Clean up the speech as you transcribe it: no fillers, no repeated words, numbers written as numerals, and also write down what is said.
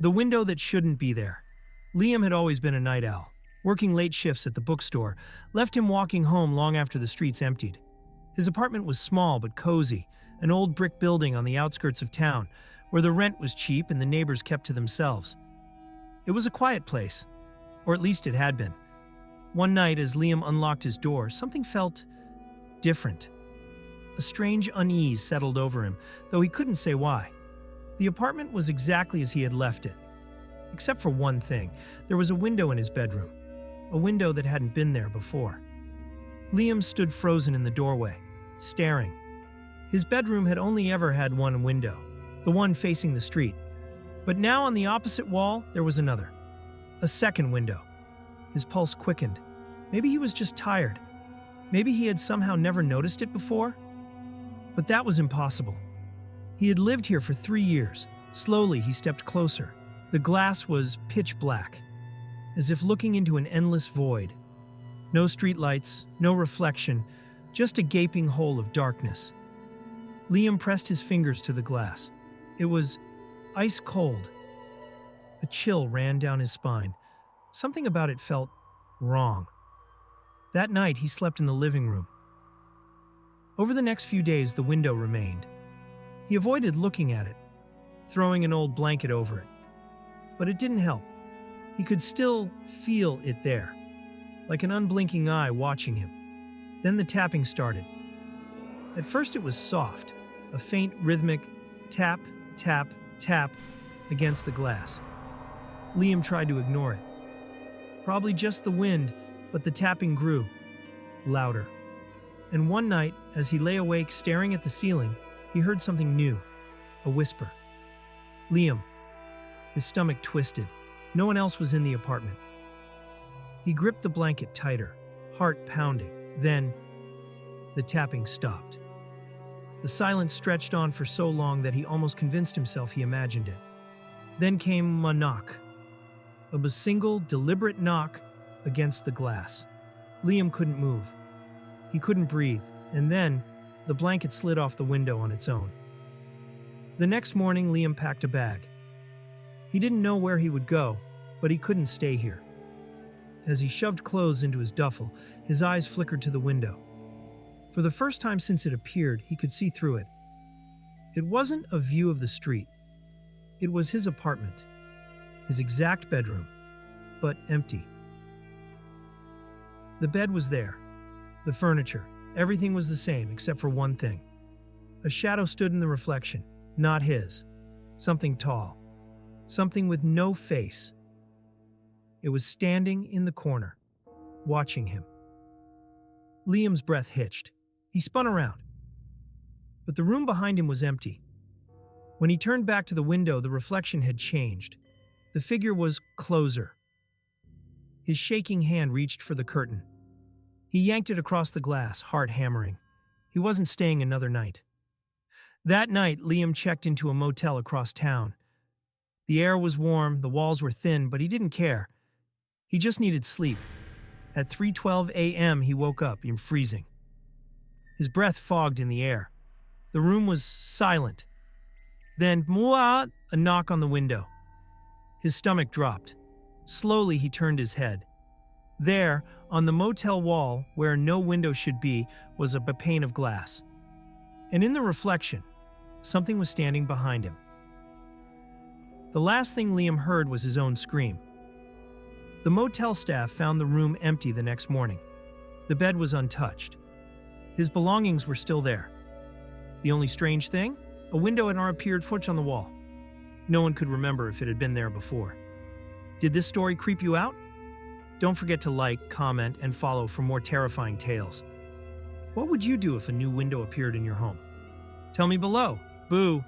The window that shouldn't be there. Liam had always been a night owl. Working late shifts at the bookstore left him walking home long after the streets emptied. His apartment was small but cozy, an old brick building on the outskirts of town, where the rent was cheap and the neighbors kept to themselves. It was a quiet place, or at least it had been. One night, as Liam unlocked his door, something felt different. A strange unease settled over him, though he couldn't say why. The apartment was exactly as he had left it. Except for one thing, there was a window in his bedroom, a window that hadn't been there before. Liam stood frozen in the doorway, staring. His bedroom had only ever had one window, the one facing the street. But now on the opposite wall, there was another. A second window. His pulse quickened. Maybe he was just tired. Maybe he had somehow never noticed it before. But that was impossible. He had lived here for 3 years. Slowly, he stepped closer. The glass was pitch black, as if looking into an endless void. No streetlights, no reflection, just a gaping hole of darkness. Liam pressed his fingers to the glass. It was ice cold. A chill ran down his spine. Something about it felt wrong. That night, he slept in the living room. Over the next few days, the window remained. He avoided looking at it, throwing an old blanket over it. But it didn't help. He could still feel it there, like an unblinking eye watching him. Then the tapping started. At first it was soft, a faint rhythmic tap, tap, tap against the glass. Liam tried to ignore it. Probably just the wind, but the tapping grew, louder. And one night, as he lay awake staring at the ceiling, he heard something new, a whisper. Liam. His stomach twisted. No one else was in the apartment. He gripped the blanket tighter, heart pounding. Then, the tapping stopped. The silence stretched on for so long that he almost convinced himself he imagined it. Then came a knock. A single, deliberate knock against the glass. Liam couldn't move. He couldn't breathe, and then the blanket slid off the window on its own. The next morning, Liam packed a bag. He didn't know where he would go, but he couldn't stay here. As he shoved clothes into his duffel, his eyes flickered to the window. For the first time since it appeared, he could see through it. It wasn't a view of the street. It was his apartment, his exact bedroom, but empty. The bed was there, the furniture, everything was the same except for one thing. A shadow stood in the reflection, not his. Something tall, something with no face. It was standing in the corner, watching him. Liam's breath hitched. He spun around. But the room behind him was empty. When he turned back to the window, the reflection had changed. The figure was closer. His shaking hand reached for the curtain. He yanked it across the glass, heart hammering. He wasn't staying another night. That night, Liam checked into a motel across town. The air was warm, the walls were thin, but he didn't care. He just needed sleep. At 3:12 a.m., he woke up, freezing. His breath fogged in the air. The room was silent. Then, a knock on the window. His stomach dropped. Slowly, he turned his head. There, on the motel wall, where no window should be, was a pane of glass. And in the reflection, something was standing behind him. The last thing Liam heard was his own scream. The motel staff found the room empty the next morning. The bed was untouched. His belongings were still there. The only strange thing? A window had appeared on the wall. No one could remember if it had been there before. Did this story creep you out? Don't forget to like, comment, and follow for more terrifying tales. What would you do if a new window appeared in your home? Tell me below. Boo!